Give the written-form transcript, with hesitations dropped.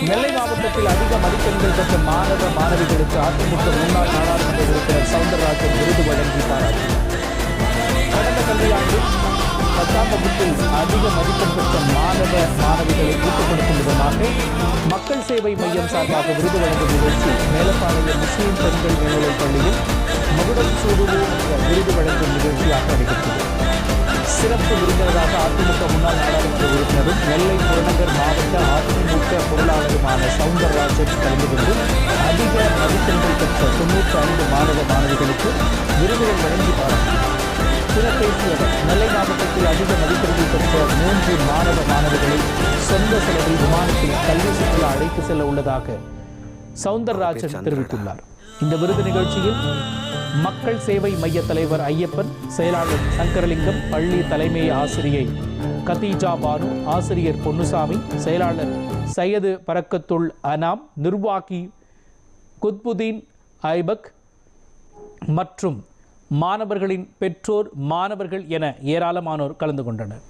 நெல்லை மாவட்டத்தில் அதிக மதிப்பெண்கள் பெற்ற மாணவ மாணவிகளுக்கு அதிமுக முன்னாள் நாடாளுமன்ற உறுப்பினர் சவுந்தரராஜன் விருது வழங்கி பாராட்டினார். கடந்த கல்வியாண்டில் 10ஆம் வகுப்பில் அதிக மதிப்பெண் பெற்ற மாணவ மாணவிகளை ஊக்கப்படுத்தும் விதமாக மக்கள் சேவை மையம் சார்பாக விருது வழங்கும் நிகழ்ச்சி மேலப்பாளையம் முஸ்லீம் பெண்கள் மேல்நிலைப் பள்ளியில் மகுடம் சூடுவோம் என்ற விருது வழங்கும் நிகழ்ச்சியாக நடைபெற்றது. சிறப்பு விருந்தினராக அதிமுக முன்னாள் நாடாளுமன்ற உறுப்பினரும் நெல்லை புறநகர் மாவட்ட அதிமுக பொருளாளருமான சவுந்தரராஜன் கலந்து கொண்டு அதிக மதிப்பெண்கள் பெற்ற 95 மாணவ மாணவிகளுக்கு விருதுகள் வழங்கி பாராட்டினார். பின்னர் பேசிய அவர், நெல்லை மாவட்டத்தில் அதிக மதிப்பெண்கள் பெற்ற 3 மாணவ மாணவிகளை சொந்த செலவில் விமானத்தில் கல்வி சுற்றுலா அழைத்து செல்ல உள்ளதாக சவுந்தரராஜன் தெரிவித்துள்ளார். இந்த விருது நிகழ்ச்சியில் மக்கள் சேவை மைய தலைவர் ஐயப்பன், செயலாளர் சங்கரலிங்கம், பள்ளி தலைமை ஆசிரியை கதீஜா பானு, ஆசிரியர் பொன்னுசாமி, செயலாளர் சையது பரக்கத்துல் அனாம், நிர்வாகி குத்புதீன் ஐபக் மற்றும் மாணவர்களின் பெற்றோர், மாணவர்கள் என ஏராளமானோர் கலந்து கொண்டனர்.